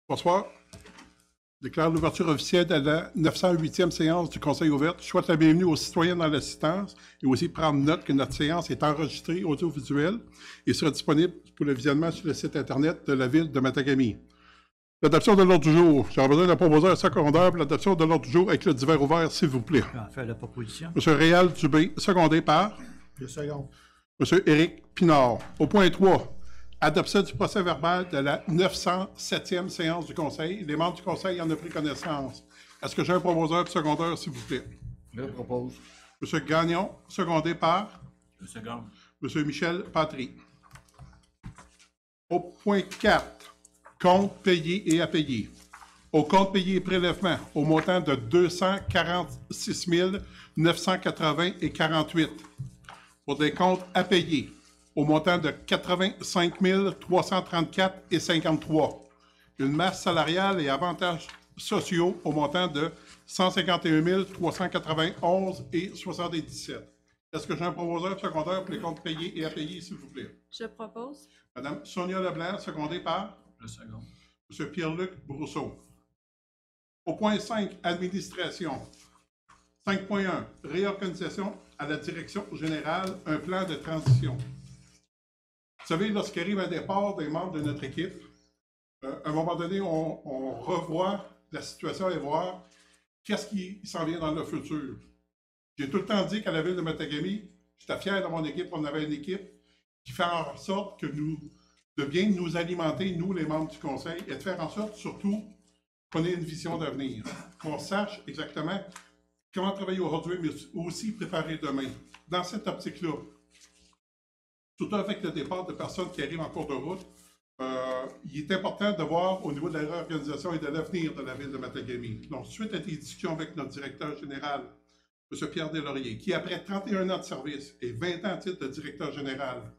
Bonsoir. Je déclare l'ouverture officielle de la 908e séance du Conseil ouverte. Je souhaite la bienvenue aux citoyens dans l'assistance et aussi prendre note que notre séance est enregistrée audiovisuelle et sera disponible pour le visionnement sur le site Internet de la Ville de Matagami. L'adoption de l'ordre du jour. J'aurais besoin d'un proposeur secondaire pour l'adoption de l'ordre du jour avec le divers ouvert, s'il vous plaît. Je vais en faire la proposition. M. Réal Dubé, secondé par Je seconde. M. Éric Pinard. Au point 3, adoption du procès-verbal de la 907e séance du Conseil. Les membres du Conseil en ont pris connaissance. Est-ce que j'ai un proposeur secondaire, s'il vous plaît? Je propose. M. Gagnon, secondé par Je seconde. M. Michel Patry. Au point 4, compte payé et à payer. Au compte payé et prélèvement, au montant de 246 980,48 pour des comptes à payer, au montant de 85 334,53. Une masse salariale et avantages sociaux au montant de 151 391,77. Est-ce que j'ai un proposeur secondaire pour les comptes payés et à payer, s'il vous plaît? Je propose. Madame Sonia Leblanc, secondée par Je seconde. M. Pierre-Luc Brousseau. Au point 5, administration. 5.1, réorganisation à la direction générale, un plan de transition. Vous savez, lorsqu'arrive un départ des membres de notre équipe, à un moment donné, on revoit la situation et voir qu'est-ce qui s'en vient dans le futur. J'ai tout le temps dit qu'à la Ville de Matagami, j'étais fier de mon équipe, on avait une équipe qui fait en sorte que de bien nous alimenter, nous, les membres du Conseil, et de faire en sorte, surtout, qu'on ait une vision d'avenir, qu'on sache exactement comment travailler aujourd'hui, mais aussi préparer demain. Dans cette optique-là, surtout avec le départ de personnes qui arrivent en cours de route, il est important de voir au niveau de la réorganisation et de l'avenir de la Ville de Matagami. Donc, suite à des discussions avec notre directeur général, M. Pierre Deslauriers, qui, après 31 ans de service et 20 ans à titre de directeur général,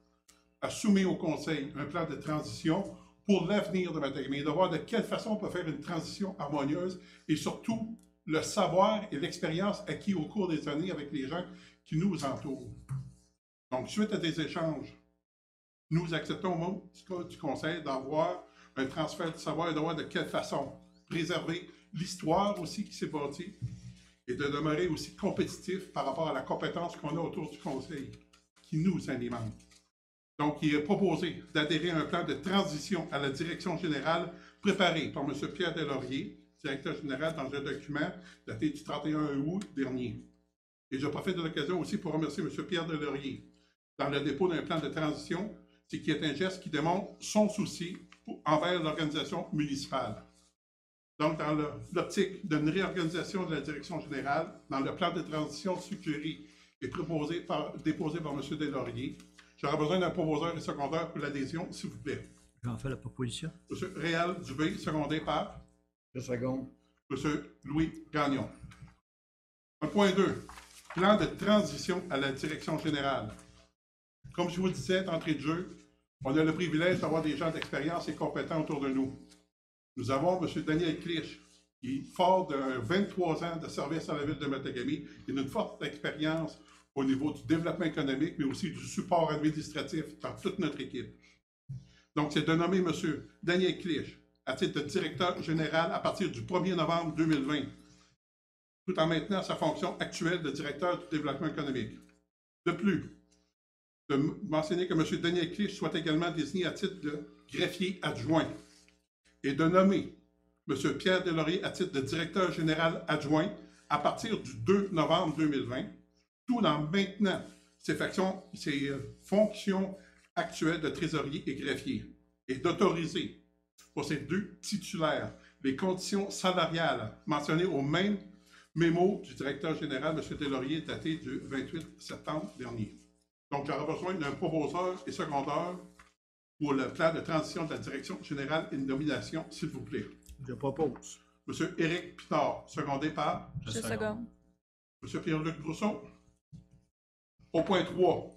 a soumis au Conseil un plan de transition pour l'avenir de Matagami, et de voir de quelle façon on peut faire une transition harmonieuse et surtout le savoir et l'expérience acquis au cours des années avec les gens qui nous entourent. Donc, suite à des échanges, nous acceptons au moment du Conseil d'avoir un transfert de savoir et de voir de quelle façon préserver l'histoire aussi qui s'est bâtie et de demeurer aussi compétitif par rapport à la compétence qu'on a autour du Conseil qui nous alimente. Donc, il est proposé d'adhérer à un plan de transition à la direction générale préparé par M. Pierre Deslauriers, directeur général, dans un document daté du 31 août dernier. Et je profite de l'occasion aussi pour remercier M. Pierre Deslauriers dans le dépôt d'un plan de transition, c'est qui est un geste qui démontre son souci envers l'organisation municipale. Donc, dans l'optique d'une réorganisation de la direction générale, dans le plan de transition suggéré et déposé par M. Deslauriers, j'aurais besoin d'un proposeur et secondaire pour l'adhésion, s'il vous plaît. Je vais en faire la proposition. M. Réal Dubé, secondé par Je seconde. M. Louis Gagnon. 1.2. Plan de transition à la direction générale. Comme je vous le disais d'entrée de jeu, on a le privilège d'avoir des gens d'expérience et compétents autour de nous. Nous avons M. Daniel Clich, qui est fort de 23 ans de service à la Ville de Matagami et d'une forte expérience au niveau du développement économique, mais aussi du support administratif dans toute notre équipe. Donc, c'est de nommer M. Daniel Clich à titre de directeur général à partir du 1er novembre 2020, tout en maintenant sa fonction actuelle de directeur du développement économique. De plus, de mentionner que M. Daniel Clich soit également désigné à titre de greffier adjoint et de nommer M. Pierre Deslauriers à titre de directeur général adjoint à partir du 2 novembre 2020, tout en maintenant ses fonctions actuelles de trésorier et greffier, et d'autoriser pour ces deux titulaires les conditions salariales mentionnées au même mémo du directeur général, M. Deslauriers, daté du 28 septembre dernier. Donc, j'aurai besoin d'un proposeur et secondaire pour le plan de transition de la direction générale et de nomination, s'il vous plaît. Je propose. M. Éric Pinard, secondé par Je seconde. M. Pierre-Luc Brousseau. Au point 3,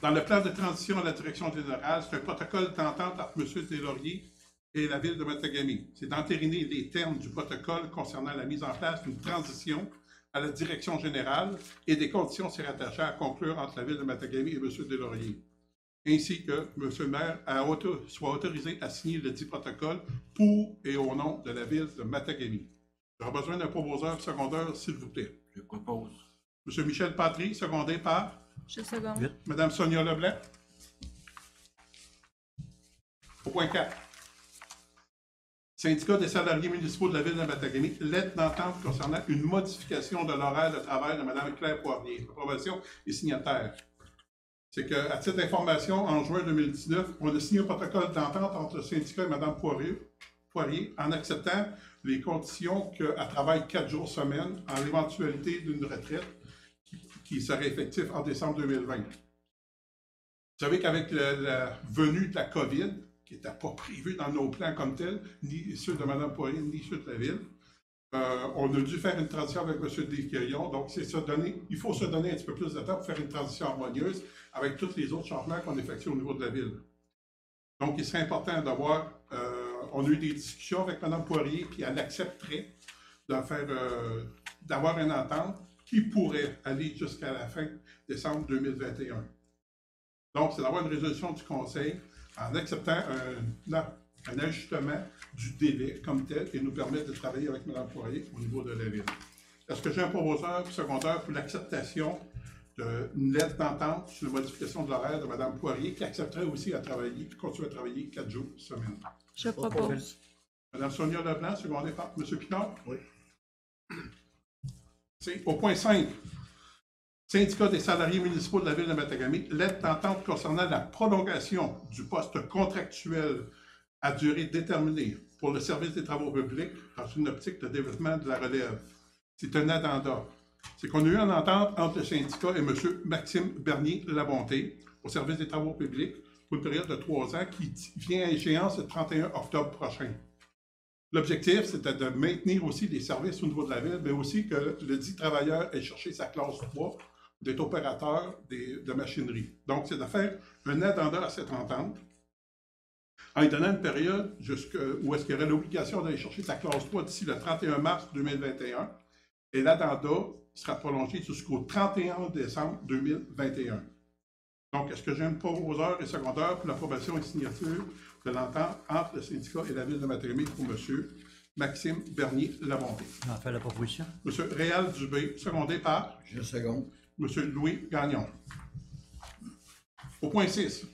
dans le plan de transition à la direction générale, c'est un protocole d'entente entre M. Deslauriers et la Ville de Matagami. C'est d'entériner les termes du protocole concernant la mise en place d'une transition à la direction générale et des conditions s'y rattachant à conclure entre la Ville de Matagami et M. Deslauriers. ainsi que M. le maire soit autorisé à signer le dit protocole pour et au nom de la ville de Matagami. J'aurais besoin d'un proposeur secondaire, s'il vous plaît. Je propose. M. Michel Patry, secondé par Je seconde. Mme Sonia Leblanc. Au point 4. Syndicat des salariés municipaux de la ville de Matagami, lettre d'entente concernant une modification de l'horaire de travail de Mme Claire Poirier. Approbation et signataire. C'est qu'à titre d'information, en juin 2019, on a signé un protocole d'entente entre le syndicat et Mme Poirier en acceptant les conditions qu'elle travaille 4 jours semaine en l'éventualité d'une retraite qui serait effective en décembre 2020. Vous savez qu'avec la venue de la COVID, qui n'était pas prévue dans nos plans comme tels, ni ceux de Mme Poirier, ni ceux de la ville, on a dû faire une transition avec M. Desquirion. Donc, il faut se donner un petit peu plus de temps pour faire une transition harmonieuse avec tous les autres changements qu'on effectue au niveau de la ville. Donc, il serait important d'avoir... on a eu des discussions avec Mme Poirier, puis elle accepterait d'avoir une entente qui pourrait aller jusqu'à la fin décembre 2021. Donc, c'est d'avoir une résolution du Conseil en acceptant un ajustement du délai comme tel et nous permettre de travailler avec Mme Poirier au niveau de la ville. Est-ce que j'ai un proposeur secondaire pour l'acceptation d'une lettre d'entente sur la modification de l'horaire de Mme Poirier qui accepterait aussi continuer à travailler 4 jours semaine? Je propose. Mme Sonia Leblanc, secondée par M. Pinard? Oui. C'est au point 5. Syndicat des salariés municipaux de la ville de Matagami, lettre d'entente concernant la prolongation du poste contractuel à durée déterminée pour le service des travaux publics dans une optique de développement de la relève. C'est un addenda. C'est qu'on a eu une entente entre le syndicat et M. Maxime Bernier-Labonté au service des travaux publics pour une période de 3 ans qui vient à échéance le 31 octobre prochain. L'objectif, c'était de maintenir aussi les services au niveau de la ville, mais aussi que le dit travailleur ait cherché sa classe 3 d'être opérateur de machinerie. Donc, c'est de faire un addenda à cette entente en lui donnant une période où est-ce qu'il y aurait l'obligation d'aller chercher sa classe 3 d'ici le 31 mars 2021 et l'addenda sera prolongé jusqu'au 31 décembre 2021. Donc, est-ce que j'ai un proposeur et secondaire pour l'approbation et signature de l'entente entre le syndicat et la ville de Matagami pour M. Maxime Bernier-Labonté? J'en fais la proposition. M. Réal Dubé, secondé par Je seconde. M. Louis Gagnon. Au point 6,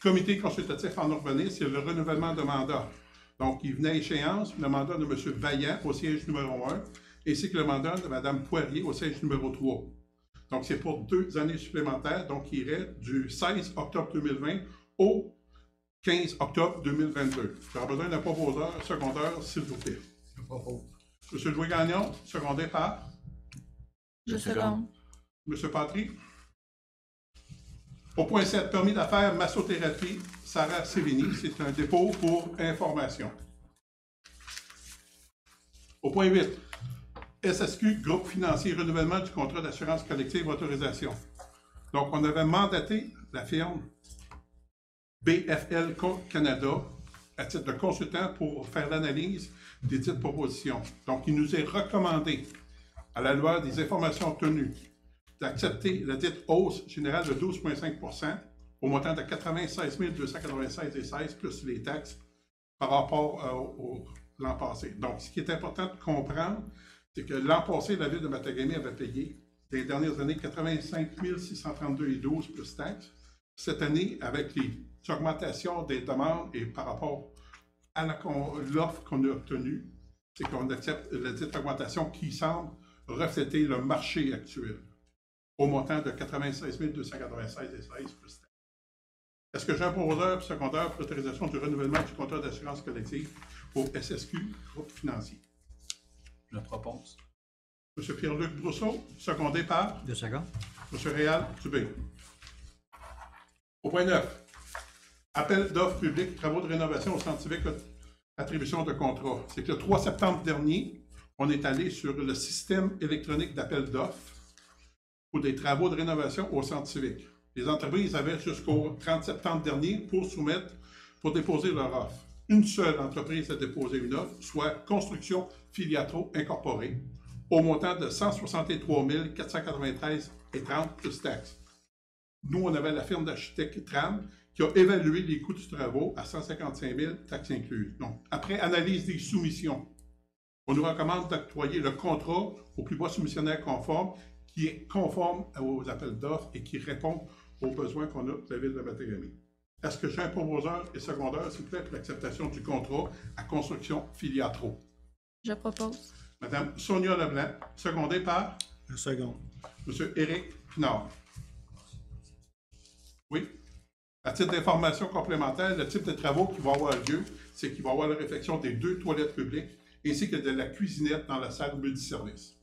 comité consultatif en urbanisme, c'est le renouvellement de mandat. Donc, il venait à échéance le mandat de M. Vaillant au siège numéro 1, ainsi que le mandat de Mme Poirier au siège numéro 3. Donc, c'est pour 2 années supplémentaires, donc il irait du 16 octobre 2020 au 15 octobre 2022. J'aurais besoin d'un proposeur secondaire, s'il vous plaît. Je propose. M. Louis Gagnon, secondé par Je seconde. M. Patry. Au point 7, permis d'affaires massothérapie, Sarah Sévigny, c'est un dépôt pour information. Au point 8, SSQ, groupe financier, renouvellement du contrat d'assurance collective, autorisation. Donc, on avait mandaté la firme BFL Canada à titre de consultant pour faire l'analyse des dites propositions. Donc, il nous est recommandé, à la lueur des informations obtenues, d'accepter la dite hausse générale de 12,5 % au montant de 96 296,16 plus les taxes par rapport l'an passé. Donc, ce qui est important de comprendre, c'est que l'an passé, la ville de Matagami avait payé, dans les dernières années, 85 632,12 plus taxes. Cette année, avec les augmentations des demandes et par rapport à l'offre qu'on a obtenue, c'est qu'on accepte la dite augmentation qui semble refléter le marché actuel au montant de 96 296,16 plus taxes. Est-ce que j'ai un proposeur secondaire pour l'autorisation du renouvellement du contrat d'assurance collective pour SSQ, groupe financier? Je propose. M. Pierre-Luc Brousseau, secondé par 2 secondes. M. Réal Dubé. Au point 9, appel d'offres publiques, travaux de rénovation au centre civique, attribution de contrat. C'est que le 3 septembre dernier, on est allé sur le système électronique d'appel d'offres pour des travaux de rénovation au centre civique. Les entreprises avaient jusqu'au 30 septembre dernier pour déposer leur offre. Une seule entreprise a déposé une offre, soit Construction Filiatro Incorporée, au montant de 163 493,30 plus taxes. nous, on avait la firme d'architectes Tram qui a évalué les coûts du travaux à 155 000, taxes incluses. Donc, après analyse des soumissions, on nous recommande d'octroyer le contrat au plus bas soumissionnaire conforme qui est conforme aux appels d'offres et qui répond aux besoins qu'on a de la Ville de Matagami. Est-ce que j'ai un proposeur et secondaire, s'il vous plaît, pour l'acceptation du contrat à construction Filiatro? Je propose. Madame Sonia Leblanc, secondée par Je seconde. Monsieur Éric Pinard. Oui. À titre d'information complémentaire, le type de travaux qui va avoir lieu, c'est qu'il va y avoir la réfection des 2 toilettes publiques ainsi que de la cuisinette dans la salle multiservice.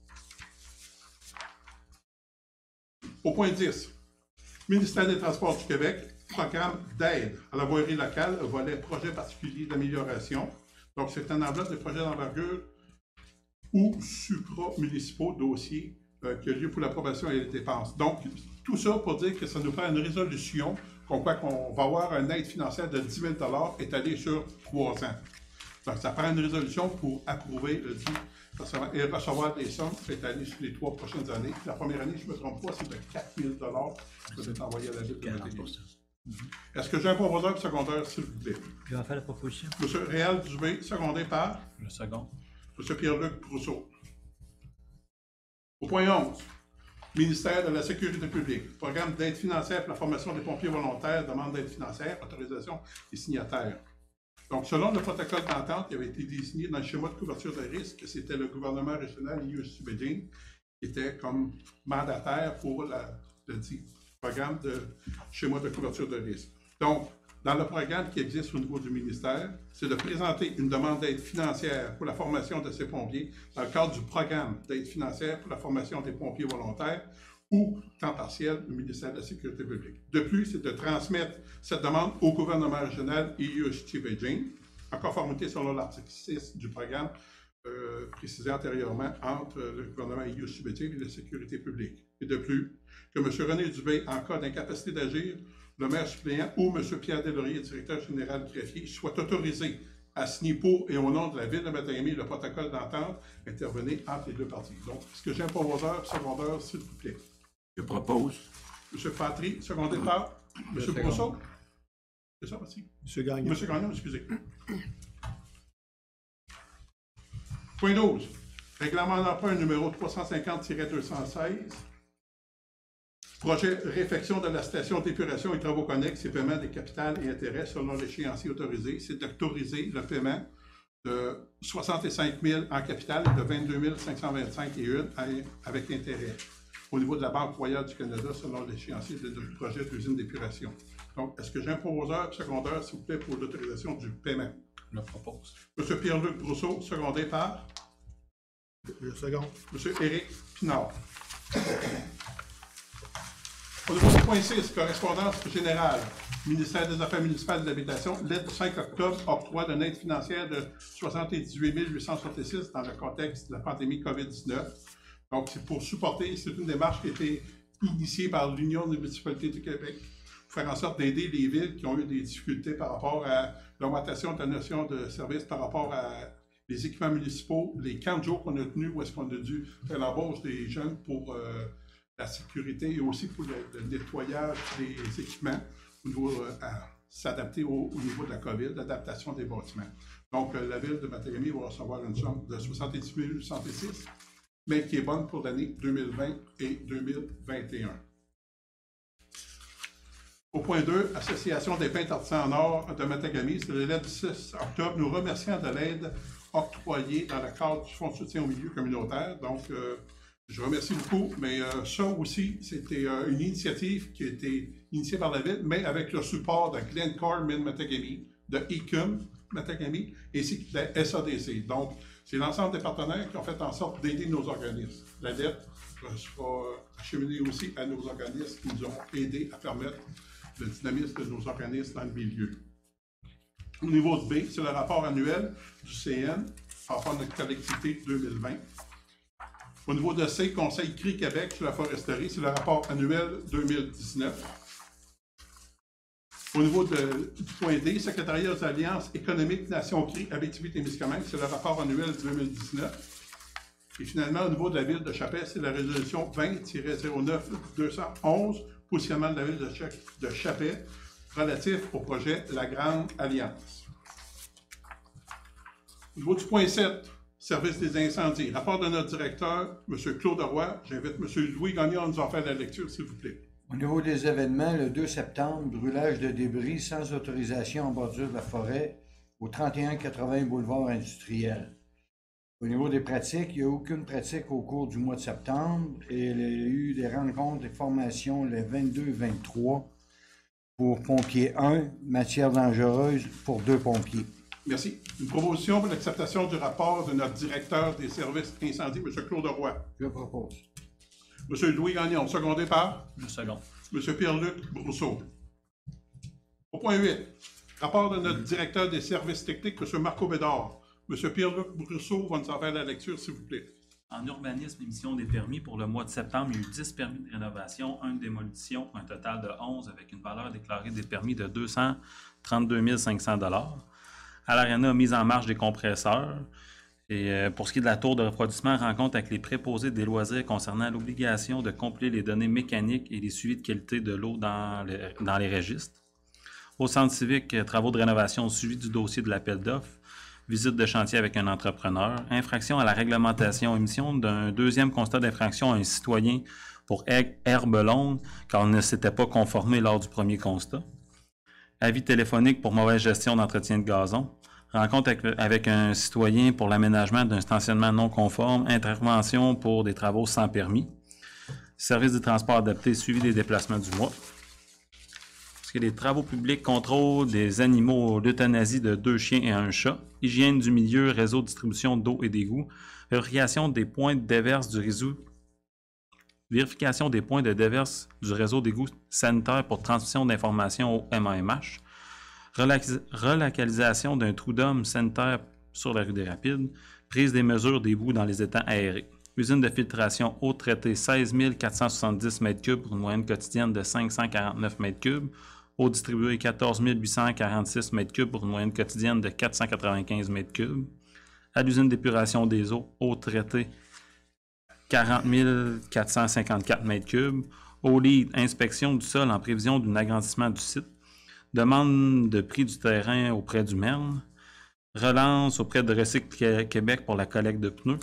Au point 10, Ministère des Transports du Québec, programme d'aide à la voirie locale, volet projet particulier d'amélioration. Donc, c'est un enveloppe de projets d'envergure ou supra-municipaux dossiers qui a lieu pour l'approbation et les dépenses. Donc, tout ça pour dire que ça nous prend une résolution qu'on va avoir une aide financière de 10 000 $ étalée sur 3 ans. Donc, ça prend une résolution pour approuver le dit et recevoir des sommes étalées sur les 3 prochaines années. La première année, je ne me trompe pas, c'est de 4 000 $ qui va être envoyé à la Ville de Matagami. Est-ce que j'ai un proposeur secondaire, s'il vous plaît? Je vais faire la proposition. M. Réal Dubé, secondé par Je seconde. M. Pierre-Luc Brousseau. Au point 11, Ministère de la Sécurité publique, programme d'aide financière pour la formation des pompiers volontaires, demande d'aide financière, autorisation des signataires. Donc, selon le protocole d'entente qui avait été désigné dans le schéma de couverture de risque, c'était le gouvernement régional UST-Beijing qui était comme mandataire pour le dit programme de schéma de couverture de risque. Donc, dans le programme qui existe au niveau du ministère, c'est de présenter une demande d'aide financière pour la formation de ces pompiers dans le cadre du programme d'aide financière pour la formation des pompiers volontaires ou temps partiel du ministère de la Sécurité publique. De plus, c'est de transmettre cette demande au gouvernement régional et UST-Beijing, en conformité selon l'article 6 du programme précisé antérieurement entre le gouvernement et UST-Beijing et la Sécurité publique. Et de plus, que M. René Dubé, en cas d'incapacité d'agir, le maire suppléant ou M. Pierre Deslauriers, directeur général greffier, soit autorisé à signer pour et au nom de la Ville de Matagami le protocole d'entente intervenir entre les deux parties. Donc, est-ce que j'ai un proposeur secondaire, s'il vous plaît? Je propose. M. Patry, secondé par M. Brousseau. C'est ça, merci. M. Gagnon. M. Gagnon, excusez. Point 12. Règlement d'emprunt numéro 350-216. Projet réfection de la station d'épuration et travaux connexes et paiement des capitales et intérêts selon l'échéancier autorisé. C'est d'autoriser le paiement de 65 000 en capital et de 22 525 et une avec intérêt au niveau de la Banque royale du Canada selon l'échéancier du projet d'usine d'épuration. Donc, est-ce que j'ai un proposeur secondaire, s'il vous plaît, pour l'autorisation du paiement? Je le propose. M. Pierre-Luc Brousseau, secondé par Je seconde. M. Éric Pinard. Au niveau du point 6, correspondance générale, Ministère des Affaires municipales et de l'Habitation, lettre du 5 octobre, octroi d'une aide financière de 78 866 dans le contexte de la pandémie COVID-19. Donc, c'est pour supporter, c'est une démarche qui a été initiée par l'Union des municipalités du Québec pour faire en sorte d'aider les villes qui ont eu des difficultés par rapport à l'augmentation de la notion de service, par rapport à les équipements municipaux, les 40 jours qu'on a tenus, où est-ce qu'on a dû faire l'embauche des jeunes pour la sécurité et aussi pour le nettoyage des équipements, au niveau, s'adapter au niveau de la COVID, l'adaptation des bâtiments. Donc, la Ville de Matagami va recevoir une somme de 78 806, mais qui est bonne pour l'année 2020 et 2021. Au point 2, Association des peintres artisans en or de Matagami, c'est le lettre du 6 octobre, nous remerciant de l'aide octroyée dans le cadre du Fonds de soutien au milieu communautaire. Donc, je remercie beaucoup, mais ça aussi, c'était une initiative qui a été initiée par la Ville, mais avec le support de Glencore Mines Matagami, de ECUM Matagami, ainsi que de la SADC. Donc, c'est l'ensemble des partenaires qui ont fait en sorte d'aider nos organismes. La lettre sera acheminée aussi à nos organismes qui nous ont aidés à permettre le dynamisme de nos organismes dans le milieu. Au niveau de B, c'est le rapport annuel du CN par rapport à notre collectivité 2020. Au niveau de C, Conseil CRI Québec sur la foresterie, c'est le rapport annuel 2019. Au niveau du point D, Secrétariat des Alliances économiques Nation CRI Abitibi-Témiscamingue, c'est le rapport annuel 2019. Et finalement, au niveau de la Ville de Chapelle, c'est la résolution 20-09-211 positionnement de la ville de Chapais relatif au projet La Grande Alliance. Au niveau du point 7, service des incendies. Rapport de notre directeur, M. Claude Roy. J'invite M. Louis Gagnon à nous en faire la lecture, s'il vous plaît. Au niveau des événements, le 2 septembre, brûlage de débris sans autorisation en bordure de la forêt au 3180 boulevard industriel. Au niveau des pratiques, il n'y a aucune pratique au cours du mois de septembre et il y a eu des rencontres et formations le 22-23 pour pompiers 1, matière dangereuse pour 2 pompiers. Merci. Une proposition pour l'acceptation du rapport de notre directeur des services incendies, M. Claude Roy. Je propose. M. Louis Gagnon, secondé par Je seconde. M. Pierre-Luc Brousseau. Au point 8, rapport de notre directeur des services techniques, M. Marco Bédard. M. Pierre-Luc Brousseau va nous en faire la lecture, s'il vous plaît. En urbanisme, émission des permis, pour le mois de septembre, il y a eu 10 permis de rénovation, 1 de démolition, pour un total de 11 avec une valeur déclarée des permis de 232 500 $. À l'Arena, mise en marche des compresseurs. Et pour ce qui est de la tour de refroidissement, rencontre avec les préposés des loisirs concernant l'obligation de compléter les données mécaniques et les suivis de qualité de l'eau dans les registres. Au centre civique, travaux de rénovation, suivi du dossier de l'appel d'offres. Visite de chantier avec un entrepreneur, infraction à la réglementation, émission d'un deuxième constat d'infraction à un citoyen pour herbe longue car on ne s'était pas conformé lors du premier constat. Avis téléphonique pour mauvaise gestion d'entretien de gazon. Rencontre avec un citoyen pour l'aménagement d'un stationnement non conforme. Intervention pour des travaux sans permis. Service de transport adapté, suivi des déplacements du mois. Les travaux publics, contrôle des animaux, l'euthanasie de 2 chiens et 1 chat, hygiène du milieu, réseau de distribution d'eau et d'égouts, vérification des points de déverse du réseau, d'égouts sanitaire pour transmission d'informations au MAMH, relocalisation d'un trou d'homme sanitaire sur la rue des Rapides, prise des mesures des boues dans les étangs aérés. Usine de filtration eau traitée 16 470 m3 pour une moyenne quotidienne de 549 m3. Eau distribuée 14 846 m3 pour une moyenne quotidienne de 495 m3. À l'usine d'épuration des eaux, eau traitée 40 454 m3. Au lead, inspection du sol en prévision d'un agrandissement du site. Demande de prix du terrain auprès du MERN. Relance auprès de Recycle Québec pour la collecte de pneus.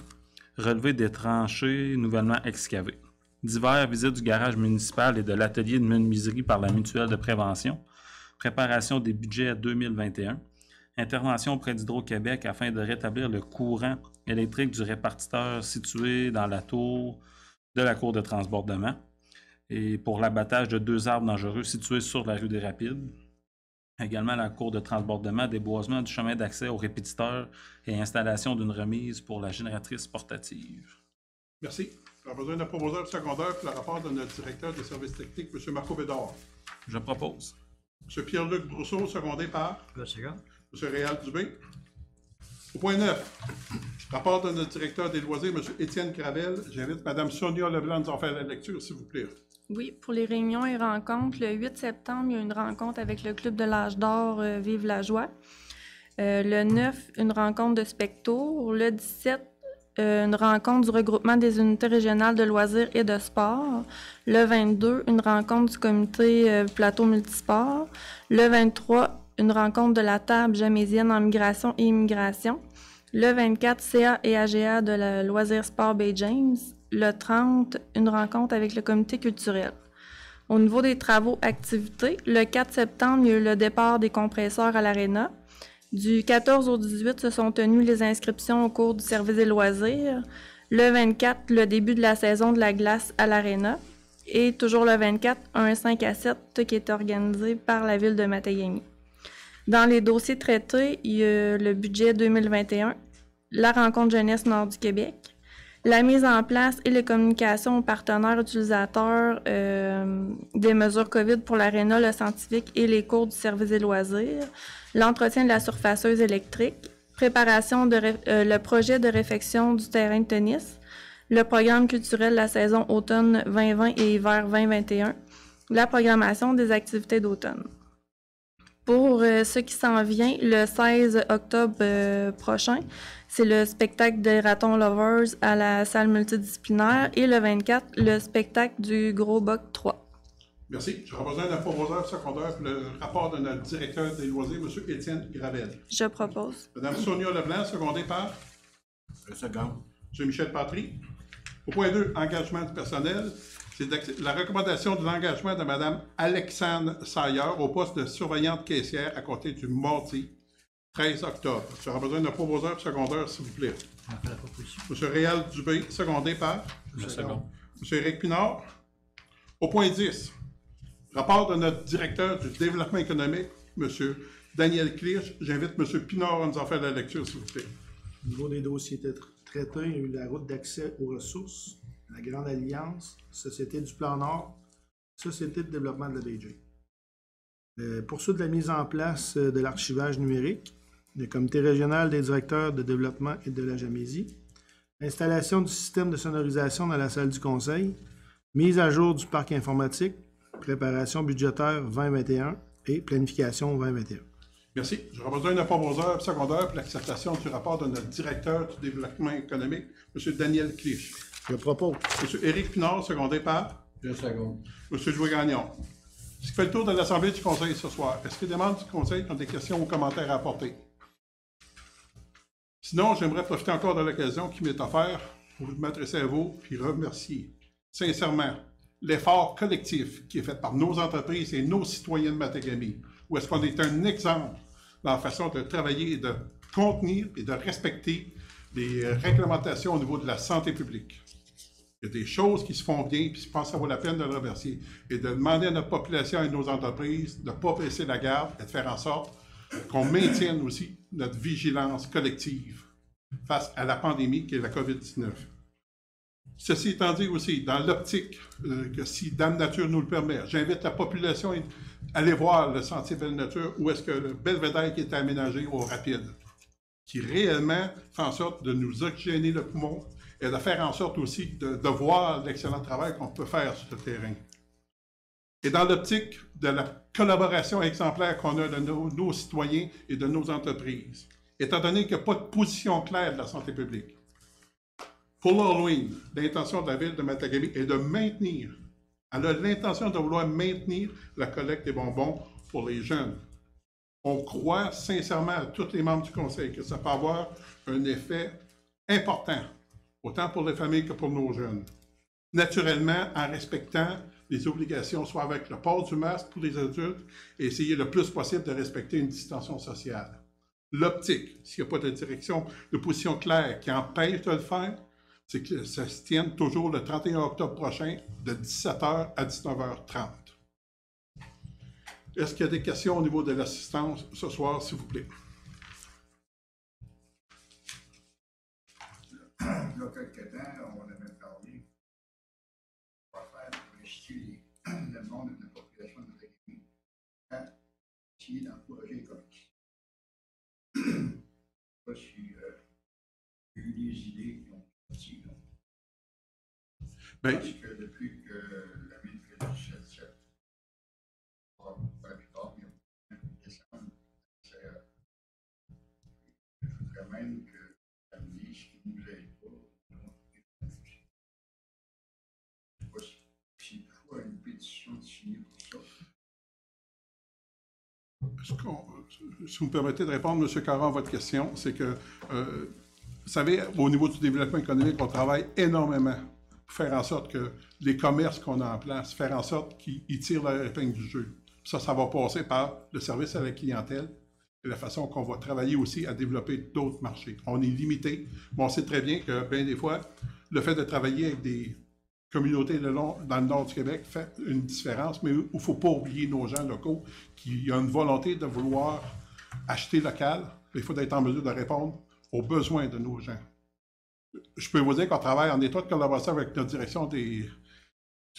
Relevé des tranchées nouvellement excavées. Divers, visite du garage municipal et de l'atelier de menuiserie par la mutuelle de prévention. Préparation des budgets 2021. Intervention auprès d'Hydro-Québec afin de rétablir le courant électrique du répartiteur situé dans la tour de la cour de transbordement. Et pour l'abattage de 2 arbres dangereux situés sur la rue des Rapides. Également la cour de transbordement, déboisement du chemin d'accès au répétiteur et installation d'une remise pour la génératrice portative. Merci. On a besoin d'un proposeur secondaire pour le rapport de notre directeur des services techniques, M. Marco Bédard. Je propose. M. Pierre-Luc Brousseau, secondé par Je seconde. M. Réal Dubé. Au point 9, rapport de notre directeur des loisirs, M. Étienne Gravel. J'invite Mme Sonia Leblanc à nous en faire la lecture, s'il vous plaît. Oui, pour les réunions et rencontres, le 8 septembre, il y a une rencontre avec le Club de l'Âge d'Or Vive la Joie. Le 9, une rencontre de Spectour. Le 17, une rencontre du regroupement des unités régionales de loisirs et de sport. Le 22, une rencontre du comité plateau multisport. Le 23, une rencontre de la table jamésienne en migration et immigration. Le 24, CA et AGA de la Loisir Sport Bay James. Le 30, une rencontre avec le comité culturel. Au niveau des travaux activités, le 4 septembre, il y a eu le départ des compresseurs à l'Arena. Du 14 au 18 se sont tenues les inscriptions au cours du service des loisirs. Le 24, le début de la saison de la glace à l'Arena. Et toujours le 24, un 5 à 7 qui est organisé par la ville de Matagami. Dans les dossiers traités, il y a le budget 2021, la rencontre jeunesse Nord du Québec, la mise en place et les communications aux partenaires utilisateurs des mesures COVID pour l'Arena, le scientifique et les cours du service des loisirs, l'entretien de la surfaceuse électrique, préparation le projet de réfection du terrain de tennis, le programme culturel de la saison automne 2020 et hiver 2021, la programmation des activités d'automne. Pour ce qui s'en vient, le 16 octobre prochain, c'est le spectacle des Ratons Lovers à la salle multidisciplinaire et le 24, le spectacle du Gros Boc 3. Merci. J'aurais besoin d'un proposeur secondaire pour le rapport de notre directeur des loisirs, M. Étienne Gravel. Je propose. Mme Sonia Leblanc, secondée par Je seconde. M. Michel Patry. Au point 2, engagement du personnel, c'est la recommandation de l'engagement de Mme Alexandre Sailleur au poste de surveillante caissière à compter du mardi 13 octobre. J'aurais besoin d'un proposeur secondaire, s'il vous plaît. On fait la proposition. M. Réal Dubé, secondé par Je seconde. M. Éric Pinard. Au point 10, rapport de notre directeur du développement économique, M. Daniel Clich. J'invite M. Pinard à nous en faire la lecture, s'il vous plaît. Au niveau des dossiers traités, il y a eu la route d'accès aux ressources, la Grande Alliance, Société du Plan Nord, Société de développement de la DG. Poursuite de la mise en place de l'archivage numérique, le comité régional des directeurs de développement et de la Jamésie, installation du système de sonorisation dans la salle du conseil, mise à jour du parc informatique, préparation budgétaire 2021 et planification 2021. Merci. J'aurais besoin d'un proposeur secondaire pour l'acceptation du rapport de notre directeur du développement économique, M. Daniel Clich. Je propose. M. Éric Pinard, secondé par Je seconde. M. Louis Gagnon. Ce qui fait le tour de l'Assemblée du Conseil ce soir. Est-ce que les membres du Conseil ont des questions ou commentaires à apporter? Sinon, j'aimerais profiter encore de l'occasion qui m'est offerte pour m'adresser à vous et remercier sincèrement l'effort collectif qui est fait par nos entreprises et nos citoyens de Matagami, où est-ce qu'on est un exemple dans la façon de travailler et de contenir et de respecter les réglementations au niveau de la santé publique. Il y a des choses qui se font bien, puis je pense que ça vaut la peine de le remercier et de demander à notre population et à nos entreprises de ne pas baisser la garde et de faire en sorte qu'on maintienne aussi notre vigilance collective face à la pandémie qui est la COVID-19. Ceci étant dit aussi, dans l'optique que si Dame Nature nous le permet, j'invite la population à aller voir le sentier Belle Nature où est-ce que le belvédère qui est aménagé au rapide, qui réellement fait en sorte de nous oxygéner le poumon et de faire en sorte aussi de voir l'excellent travail qu'on peut faire sur le terrain. Et dans l'optique de la collaboration exemplaire qu'on a de nos citoyens et de nos entreprises, étant donné qu'il n'y a pas de position claire de la santé publique, pour l'Halloween, l'intention de la ville de Matagami est de maintenir, elle a l'intention de vouloir maintenir la collecte des bonbons pour les jeunes. On croit sincèrement à tous les membres du Conseil que ça peut avoir un effet important, autant pour les familles que pour nos jeunes. Naturellement, en respectant les obligations, soit avec le port du masque pour les adultes et essayer le plus possible de respecter une distanciation sociale. L'optique, s'il n'y a pas de direction, de position claire qui empêche de le faire, c'est que ça se tienne toujours le 31 octobre prochain de 17h à 19h30. Est-ce qu'il y a des questions au niveau de l'assistance ce soir, s'il vous plaît? Il y a quelques temps, on avait parlé de quoi faire pour inciter le monde de la population de Matagami à essayer d'encourager les commerces. Je ne sais pas si il y a eu des idées qui ont sorti. Bien, Parce que depuis que la ville fait le 7-7, pas plus tard, mais au décembre, je voudrais même que la ministre ne nous aide pas. Je ne sais pas si il faut une pétition de signer pour ça. si vous me permettez de répondre, M. Caron, à votre question, c'est que, vous savez, au niveau du développement économique, on travaille énormément pour faire en sorte que les commerces qu'on a en place, faire en sorte qu'ils tirent leur épingle du jeu. Ça va passer par le service à la clientèle et la façon qu'on va travailler aussi à développer d'autres marchés. On est limité, mais on sait très bien que, bien des fois, le fait de travailler avec des communautés dans le nord du Québec fait une différence, mais il ne faut pas oublier nos gens locaux qui ont une volonté de vouloir acheter local. Il faut être en mesure de répondre aux besoins de nos gens. Je peux vous dire qu'on travaille en étroite collaboration avec notre direction du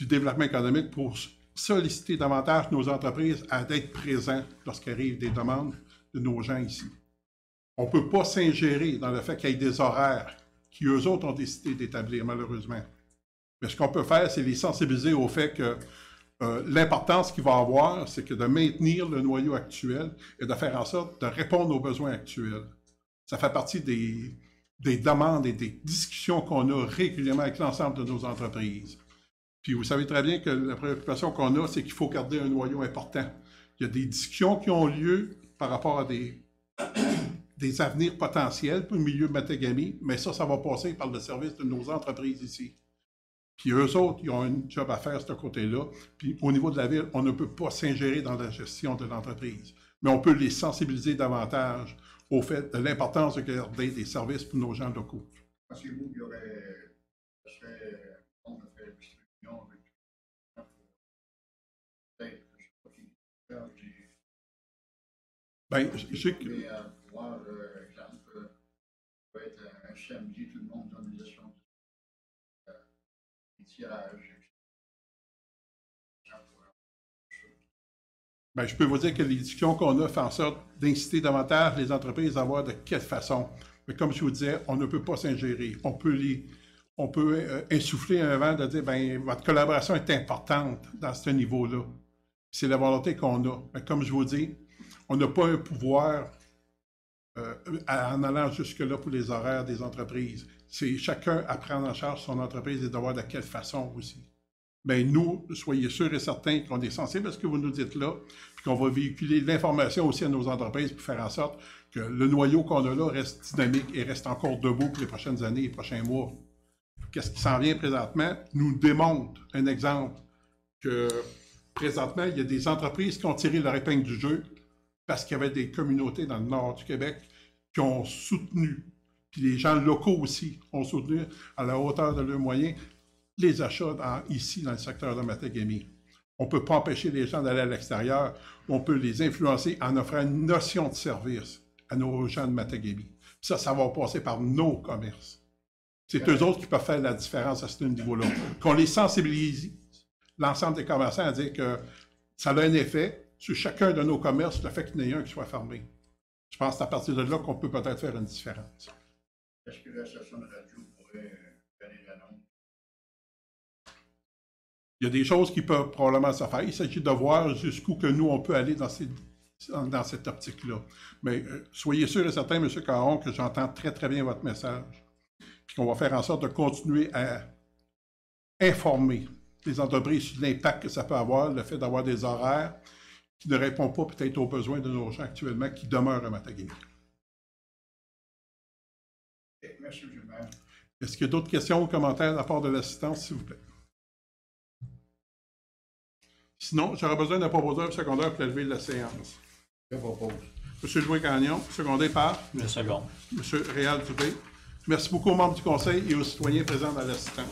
développement économique pour solliciter davantage nos entreprises à être présents lorsqu'arrivent des demandes de nos gens ici. On ne peut pas s'ingérer dans le fait qu'il y ait des horaires qui, eux autres, ont décidé d'établir, malheureusement. Mais ce qu'on peut faire, c'est les sensibiliser au fait que l'importance qu'il va avoir, c'est que de maintenir le noyau actuel et de faire en sorte de répondre aux besoins actuels. Ça fait partie des demandes et des discussions qu'on a régulièrement avec l'ensemble de nos entreprises. Puis vous savez très bien que la préoccupation qu'on a, c'est qu'il faut garder un noyau important. Il y a des discussions qui ont lieu par rapport à des avenirs potentiels pour le milieu de Matagami, mais ça va passer par le service de nos entreprises ici. Puis eux autres, ils ont un job à faire de ce côté-là. Puis au niveau de la ville, on ne peut pas s'ingérer dans la gestion de l'entreprise. Mais on peut les sensibiliser davantage au fait de l'importance de garder des services pour nos gens locaux. Pensez-vous qu'il y aurait, ça serait bon de faire une réunion avec peut-être, je ne sais pas qui Ben, je sais que... mais voir, exemple, peut être un samedi, tout le monde donne des leçons des tirages. Ben, je peux vous dire que les discussions qu'on a font en sorte d'inciter davantage les entreprises à voir de quelle façon. Mais comme je vous disais, on ne peut pas s'ingérer. On peut insuffler un vent de dire, ben, votre collaboration est importante dans ce niveau-là. C'est la volonté qu'on a. Mais comme je vous dis, on n'a pas un pouvoir en allant jusque-là pour les horaires des entreprises. C'est chacun à prendre en charge son entreprise et de voir de quelle façon aussi. Bien, nous, soyez sûrs et certains qu'on est sensibles à ce que vous nous dites là, puis qu'on va véhiculer l'information aussi à nos entreprises pour faire en sorte que le noyau qu'on a là reste dynamique et reste encore debout pour les prochaines années et les prochains mois. Qu'est-ce qui s'en vient présentement nous démontre un exemple que présentement, il y a des entreprises qui ont tiré leur épingle du jeu parce qu'il y avait des communautés dans le nord du Québec qui ont soutenu, puis les gens locaux aussi ont soutenu à la hauteur de leurs moyens les achats ici dans le secteur de Matagami. On ne peut pas empêcher les gens d'aller à l'extérieur, on peut les influencer en offrant une notion de service à nos gens de Matagami. Ça va passer par nos commerces. C'est eux autres qui peuvent faire la différence à ce niveau-là. Qu'on les sensibilise, l'ensemble des commerçants, à dire que ça a un effet sur chacun de nos commerces, le fait qu'il n'y ait un qui soit fermé. Je pense que c'est à partir de là qu'on peut peut-être faire une différence. Est-ce que la station de radio pourrait donner l'annonce? Il y a des choses qui peuvent probablement se faire. Il s'agit de voir jusqu'où que nous, on peut aller dans cette optique-là. Mais soyez sûr et certain, M. Caron, que j'entends très, très bien votre message. Puis qu'on va faire en sorte de continuer à informer les entreprises sur l'impact que ça peut avoir, le fait d'avoir des horaires qui ne répondent pas peut-être aux besoins de nos gens actuellement qui demeurent à Matagami. Merci, M. le maire. Est-ce qu'il y a d'autres questions ou commentaires de la part de l'assistance, s'il vous plaît? Sinon, j'aurais besoin d'un proposeur secondaire pour lever la séance. Je propose. M. Jouin-Gagnon, secondé par Le second. M. Réal Dubé. Merci beaucoup aux membres du Conseil et aux citoyens présents dans l'assistance.